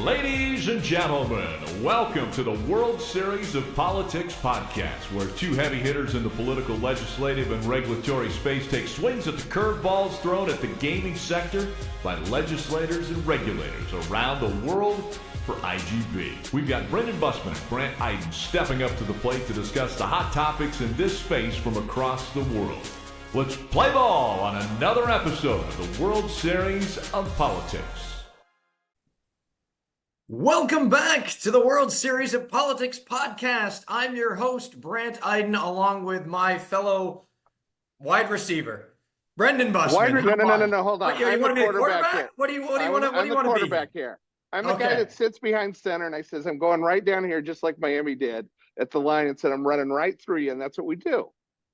Ladies and gentlemen, welcome to the World Series of Politics podcast, where two heavy hitters in the political, legislative, and regulatory space take swings at the curveballs thrown at the gaming sector by legislators and regulators around the world for IGB. We've got Brendan Bussmann and Brandt Iden stepping up to the plate to discuss the hot topics in this space from across the world. Let's play ball on another episode of the World Series of Politics. Welcome back to the World Series of Politics podcast. I'm your host, Brandt Iden, along with my fellow wide receiver, Brendan Bussmann. No, hold on. You want to be a quarterback? What do you want to be? I'm the quarterback here. I'm the guy that sits behind center, and I says, I'm going right down here, just like Miami did at the line, and said, I'm running right through you, and that's what we do.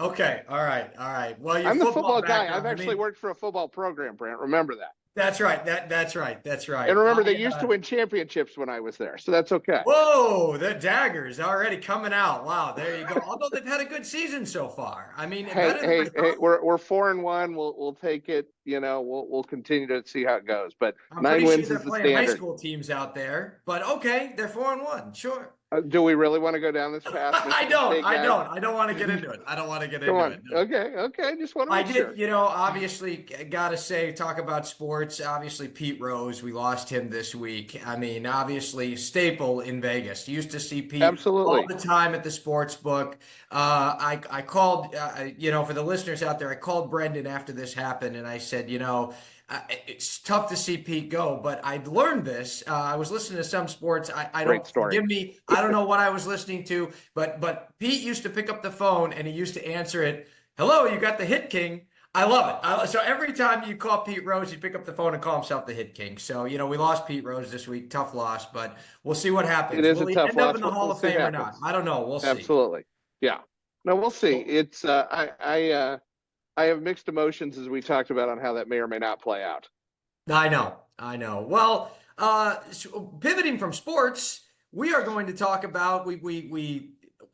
Okay, all right. Well, I'm the football guy. I've actually worked for a football program, Brandt. Remember that. That's right. That's right. And remember, they used to win championships when I was there, so that's okay. Whoa, the daggers already coming out. Wow, there you go. Although they've had a good season so far. I mean, hey, we're 4-1. We'll take it. You know, we'll continue to see how it goes. But I'm 9 wins sure is the playing standard. High school teams out there, but okay, they're 4-1. Sure. Do we really want to go down this path? I don't want to get into it. No. Okay. Just want to make sure. Obviously, gotta say, talk about sports. Obviously, Pete Rose, we lost him this week. I mean, obviously, staple in Vegas. Used to see Pete all the time at the sports book. I called, for the listeners out there, I called Brendan after this happened, and I said, it's tough to see Pete go, but I'd learned this. I was listening to some sports. I don't, forgive me, I don't know what I was listening to, but Pete used to pick up the phone and he used to answer it. Hello, you got the Hit King. I love it. So every time you call Pete Rose, he'd pick up the phone and call himself the Hit King. So, we lost Pete Rose this week. Tough loss, but we'll see what happens. It is Will a he tough end loss. up in the Hall of Fame or not? I don't know. We'll see. Absolutely. Yeah. No, we'll see. It's I have mixed emotions, as we talked about, on how that may or may not play out. I know. Well, so pivoting from sports, we are going to talk about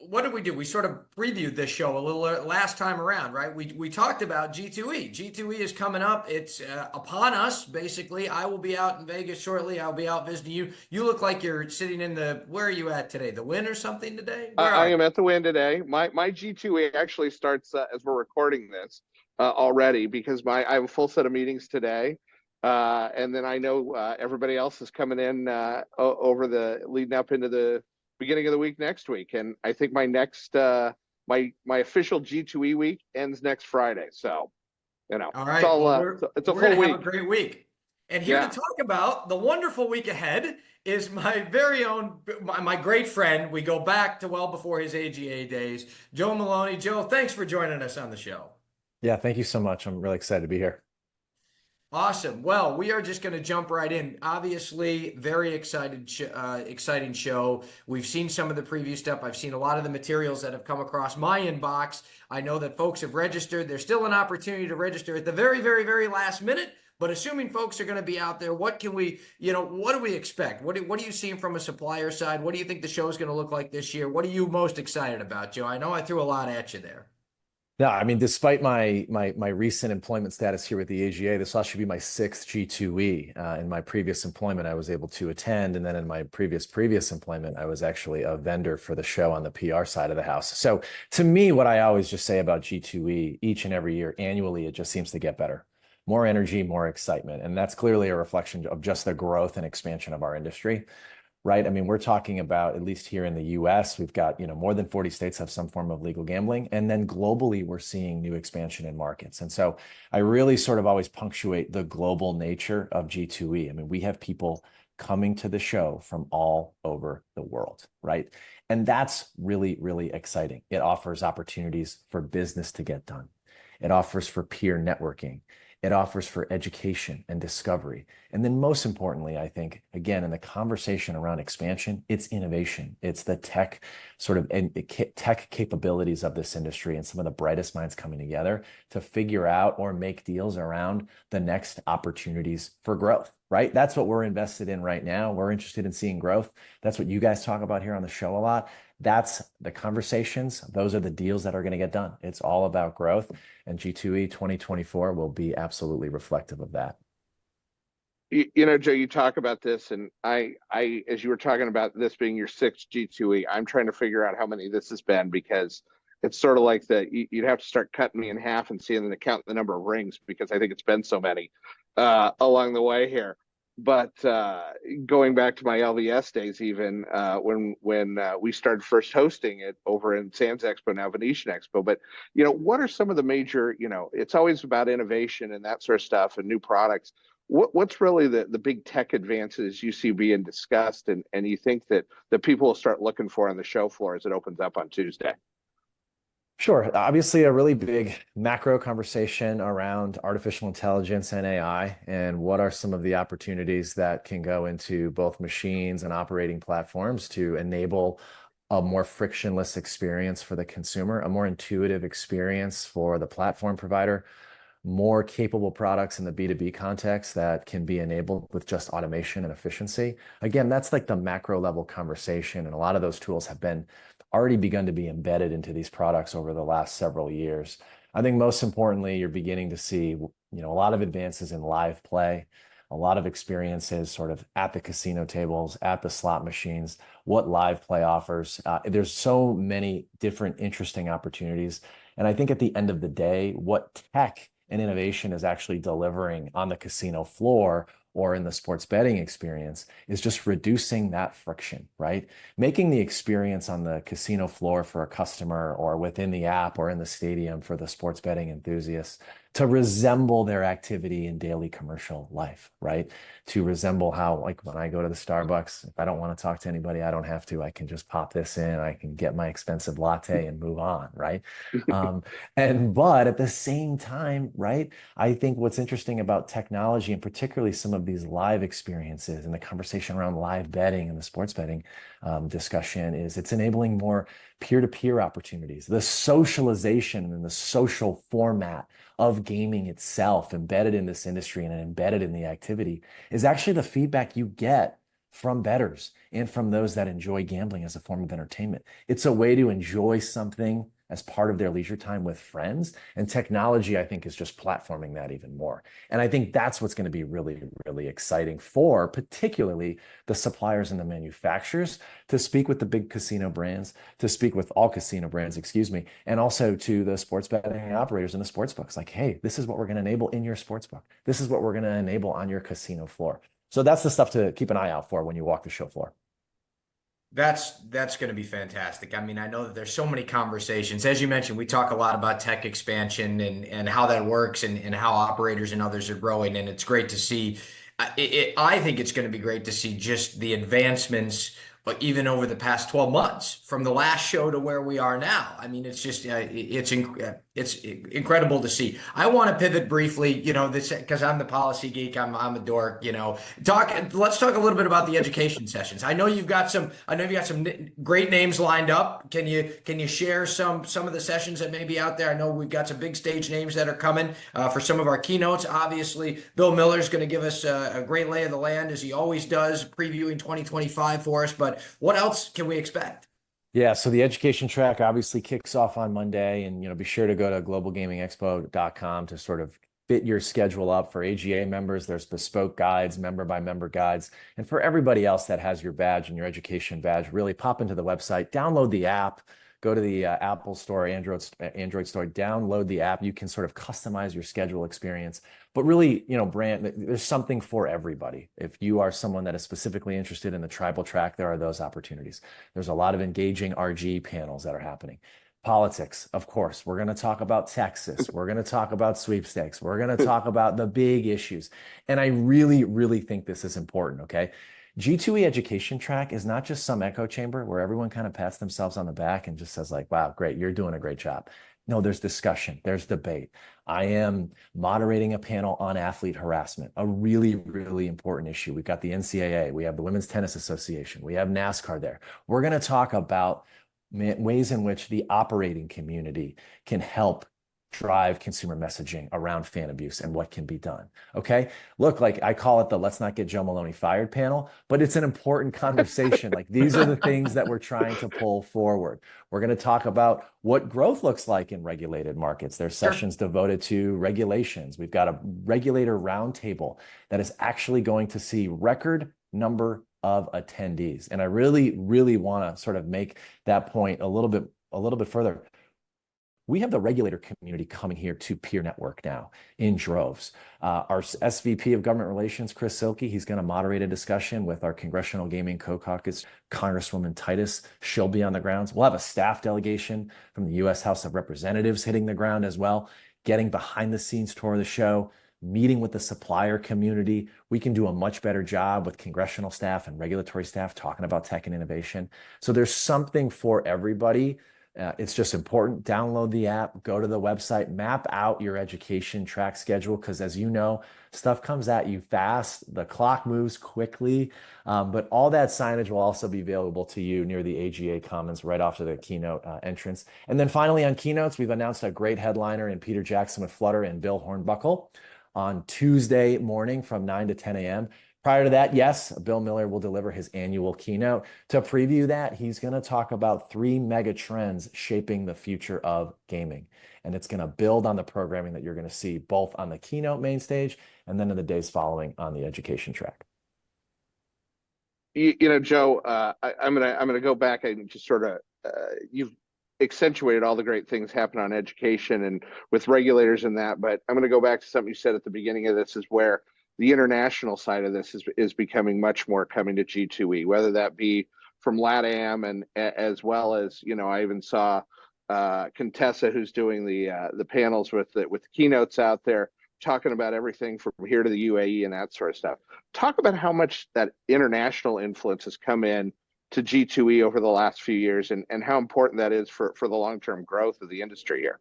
what did we do? We sort of previewed this show a little last time around, right? We talked about G2E. G2E is coming up. It's upon us, basically. I will be out in Vegas shortly. I'll be out visiting you. You look like you're sitting in where are you at today? The Wynn or something today? I am at the Wynn today. My G2E actually starts as we're recording this already, because I have a full set of meetings today. And then I know everybody else is coming in over the leading up into the beginning of the week next week. And I think my next my official G2E week ends next Friday. So, all right. it's a full week. Have a great week. And here to talk about the wonderful week ahead is my very own, my great friend. We go back to well before his AGA days, Joe Maloney. Joe, thanks for joining us on the show. Yeah, thank you so much. I'm really excited to be here. Awesome. Well, we are just going to jump right in. Obviously, very exciting show. We've seen some of the preview stuff. I've seen a lot of the materials that have come across my inbox. I know that folks have registered. There's still an opportunity to register at the very, very, very last minute. But assuming folks are going to be out there, what can we, what do we expect? What are you seeing from a supplier side? What do you think the show is going to look like this year? What are you most excited about, Joe? I know I threw a lot at you there. No, I mean, despite my recent employment status here with the AGA, this will actually be my 6th G2E. In my previous employment, I was able to attend. And then in my previous employment, I was actually a vendor for the show on the PR side of the house. So to me, what I always just say about G2E, each and every year, annually, it just seems to get better. More energy, more excitement. And that's clearly a reflection of just the growth and expansion of our industry. Right. I mean, we're talking about, at least here in the US, we've got, more than 40 states have some form of legal gambling. And then globally, we're seeing new expansion in markets. And so I really sort of always punctuate the global nature of G2E. I mean, we have people coming to the show from all over the world. Right. And that's really, really exciting. It offers opportunities for business to get done. It offers for peer networking. It offers for education and discovery. And then most importantly, I think, again, in the conversation around expansion, it's innovation. It's the tech tech capabilities of this industry and some of the brightest minds coming together to figure out or make deals around the next opportunities for growth, right? That's what we're invested in right now. We're interested in seeing growth. That's what you guys talk about here on the show a lot. That's the conversations. Those are the deals that are going to get done. It's all about growth, and G2E 2024 will be absolutely reflective of that. Joe, you talk about this, and as you were talking about this being your sixth G2E, I'm trying to figure out how many this has been, because it's sort of like you'd have to start cutting me in half and seeing the count the number of rings, because I think it's been so many along the way here. But going back to my LVS days, even when we started first hosting it over in Sands Expo, now Venetian Expo. But what are some of the major? It's always about innovation and that sort of stuff and new products. What's really the big tech advances you see being discussed, and you think that people will start looking for on the show floor as it opens up on Tuesday? Sure. Obviously, a really big macro conversation around artificial intelligence and AI, and what are some of the opportunities that can go into both machines and operating platforms to enable a more frictionless experience for the consumer, a more intuitive experience for the platform provider, more capable products in the B2B context that can be enabled with just automation and efficiency. Again, that's like the macro level conversation, and a lot of those tools have been already begun to be embedded into these products over the last several years. I think most importantly, you're beginning to see, a lot of advances in live play, a lot of experiences sort of at the casino tables, at the slot machines, what live play offers. There's so many different interesting opportunities. And I think at the end of the day, what tech and innovation is actually delivering on the casino floor or in the sports betting experience is just reducing that friction, right? Making the experience on the casino floor for a customer, or within the app or in the stadium for the sports betting enthusiasts, to resemble their activity in daily commercial life, right? To resemble how, like, when I go to the Starbucks, if I don't want to talk to anybody, I don't have to. I can just pop this in, I can get my expensive latte and move on, right? But at the same time, right, I think what's interesting about technology, and particularly some of these live experiences and the conversation around live betting and the sports betting discussion, is it's enabling more peer-to-peer opportunities. The socialization and the social format of gaming itself, embedded in this industry and embedded in the activity, is actually the feedback you get from bettors and from those that enjoy gambling as a form of entertainment. It's a way to enjoy something as part of their leisure time with friends. And technology, I think, is just platforming that even more. And I think that's what's going to be really, really exciting for particularly the suppliers and the manufacturers, to speak with the big casino brands, to speak with all casino brands, excuse me, and also to the sports betting operators and the sports books. Like, hey, this is what we're going to enable in your sports book. This is what we're going to enable on your casino floor. So that's the stuff to keep an eye out for when you walk the show floor. That's going to be fantastic. I mean, I know that there's so many conversations. As you mentioned, we talk a lot about tech expansion and how that works, and how operators and others are growing. And it's great to see. I think it's going to be great to see just the advancements, but even over the past 12 months, from the last show to where we are now. I mean, it's just it's incredible to see. I want to pivot briefly, this, because I'm the policy geek. I'm a dork. Let's talk a little bit about the education sessions. I know you've got some great names lined up. Can you share some of the sessions that may be out there? I know we've got some big stage names that are coming for some of our keynotes. Obviously, Bill Miller's going to give us a great lay of the land, as he always does, previewing 2025 for us. But what else can we expect? Yeah, so the education track obviously kicks off on Monday, and be sure to go to globalgamingexpo.com to sort of fit your schedule up. For AGA members, there's bespoke guides, member by member guides, and for everybody else that has your badge and your education badge, really pop into the website, download the app, go to the Apple Store, Android Store, download the app. You can sort of customize your schedule experience. But really, Brandt, there's something for everybody. If you are someone that is specifically interested in the tribal track, there are those opportunities. There's a lot of engaging RG panels that are happening. Politics, of course. We're going to talk about Texas. We're going to talk about sweepstakes. We're going to talk about the big issues. And I really, really think this is important, okay? G2E education track is not just some echo chamber where everyone kind of pats themselves on the back and just says, like, wow, great, you're doing a great job. No, there's discussion, there's debate. I am moderating a panel on athlete harassment, a really, really important issue. We've got the NCAA, we have the Women's Tennis Association, we have NASCAR there. We're going to talk about ways in which the operating community can help drive consumer messaging around fan abuse and what can be done. Okay. Look, like I call it the let's not get Joe Maloney fired panel, but it's an important conversation. Like these are the things that we're trying to pull forward. We're going to talk about what growth looks like in regulated markets. There's sessions devoted to regulations. We've got a regulator roundtable that is actually going to see record number of attendees. And I really, really want to sort of make that point a little bit further. We have the regulator community coming here to Peer Network now in droves. Our SVP of Government Relations, Chris Silkey, he's going to moderate a discussion with our Congressional Gaming Co-Caucus, Congresswoman Titus. She'll be on the grounds. We'll have a staff delegation from the U.S. House of Representatives hitting the ground as well, getting behind the scenes tour of the show, meeting with the supplier community. We can do a much better job with congressional staff and regulatory staff talking about tech and innovation. So there's something for everybody. It's just important. Download the app, go to the website, map out your education track schedule, because as you know, stuff comes at you fast. The clock moves quickly, but all that signage will also be available to you near the AGA Commons right after the keynote entrance. And then finally on keynotes, we've announced a great headliner in Peter Jackson with Flutter and Bill Hornbuckle on Tuesday morning from 9 to 10 a.m. Prior to that, yes, Bill Miller will deliver his annual keynote. To preview that, he's going to talk about 3 mega trends shaping the future of gaming. And it's going to build on the programming that you're going to see both on the keynote main stage and then in the days following on the education track. Joe, I'm gonna go back and just sort of you've accentuated all the great things happen on education and with regulators and that, but I'm going to go back to something you said at the beginning of this, is where the international side of this is becoming much more coming to G2E, whether that be from LATAM and as well as, I even saw Contessa, who's doing the panels with the keynotes out there, talking about everything from here to the UAE and that sort of stuff. Talk about how much that international influence has come in to G2E over the last few years and how important that is for the long-term growth of the industry here.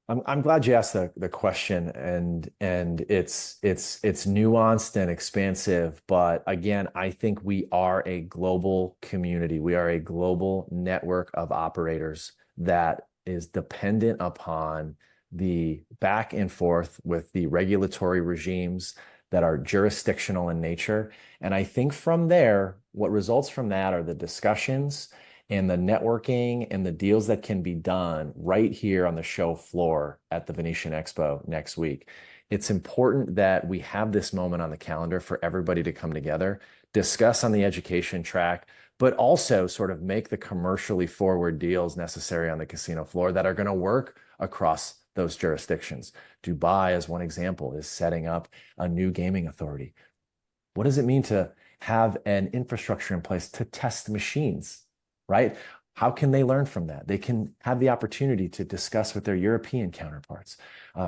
I'm glad you asked the question, and it's nuanced and expansive, but again, I think we are a global community. We are a global network of operators that is dependent upon the back and forth with the regulatory regimes that are jurisdictional in nature. And I think from there, what results from that are the discussions and the networking and the deals that can be done right here on the show floor at the Venetian Expo next week. It's important that we have this moment on the calendar for everybody to come together, discuss on the education track, but also sort of make the commercially forward deals necessary on the casino floor that are going to work across those jurisdictions. Dubai, as one example, is setting up a new gaming authority. What does it mean to have an infrastructure in place to test machines? Right? How can they learn from that? They can have the opportunity to discuss with their European counterparts.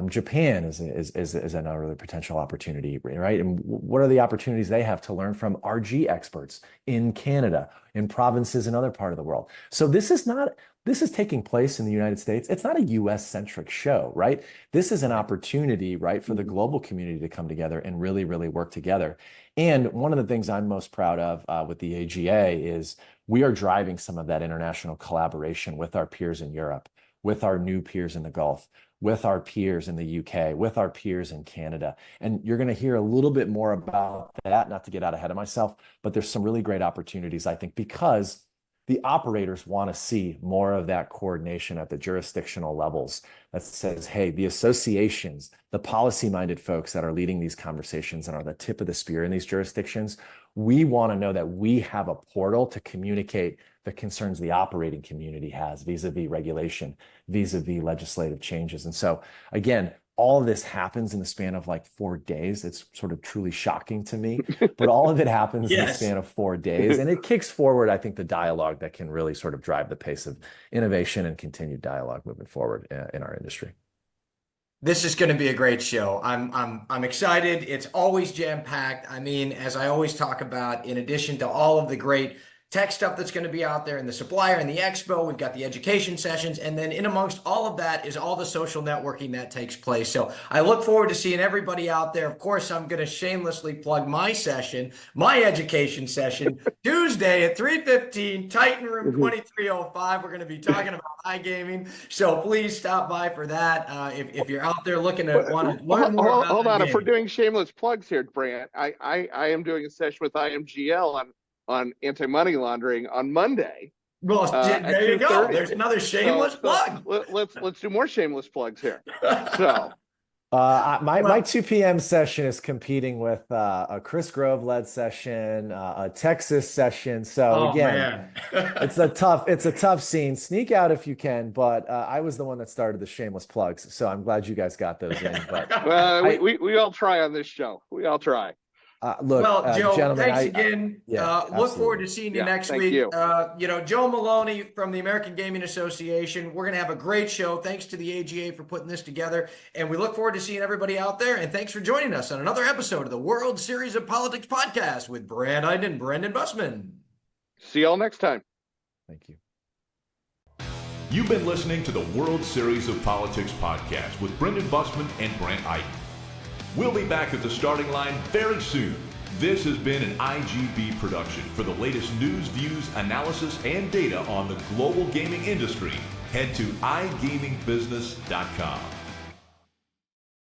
Japan is another potential opportunity, right? And what are the opportunities they have to learn from RG experts in Canada, in provinces in other part of the world? So this is taking place in the United States. It's not a US-centric show, right? This is an opportunity, right, for the global community to come together and really, really work together. And one of the things I'm most proud of with the AGA is we are driving some of that international collaboration with our peers in Europe, with our new peers in the Gulf, with our peers in the UK, with our peers in Canada. And you're going to hear a little bit more about that, not to get out ahead of myself, but there's some really great opportunities, I think, because the operators want to see more of that coordination at the jurisdictional levels that says, hey, the associations, the policy-minded folks that are leading these conversations and are the tip of the spear in these jurisdictions, we want to know that we have a portal to communicate the concerns the operating community has vis-a-vis regulation, vis-a-vis legislative changes. And so, again, all of this happens in the span of like 4 days. It's sort of truly shocking to me, but all of it happens in the span of 4 days. And it kicks forward, I think, the dialogue that can really sort of drive the pace of innovation and continued dialogue moving forward in our industry. This is going to be a great show. I'm excited. It's always jam-packed. I mean, as I always talk about, in addition to all of the great tech stuff that's going to be out there in the supplier and the expo. We've got the education sessions. And then in amongst all of that is all the social networking that takes place. So I look forward to seeing everybody out there. Of course, I'm going to shamelessly plug my session, my education session, Tuesday at 3:15, Titan Room 2305. We're going to be talking about iGaming. So please stop by for that. If you're out there looking to want to learn more about hold on. iGaming. If we're doing shameless plugs here, Brandt, I am doing a session with IMGL on anti-money laundering on Monday. Well, there you go. There's another shameless plug. Let's do more shameless plugs here. So, my 2 p.m. session is competing with a Chris Grove led session, a Texas session. So again, it's a tough scene. Sneak out if you can, but I was the one that started the shameless plugs, so I'm glad you guys got those in. But we all try on this show. We all try. Look, Joe, gentlemen, thanks again. Look forward to seeing you next week. You. Joe Maloney from the American Gaming Association. We're going to have a great show. Thanks to the AGA for putting this together. And we look forward to seeing everybody out there. And thanks for joining us on another episode of the World Series of Politics podcast with Brandt, Iden, and Brendan Bussmann. See y'all next time. Thank you. You've been listening to the World Series of Politics podcast with Brendan Bussmann and Brandt Iden. We'll be back at the starting line very soon. This has been an IGB production. For the latest news, views, analysis, and data on the global gaming industry, head to igamingbusiness.com.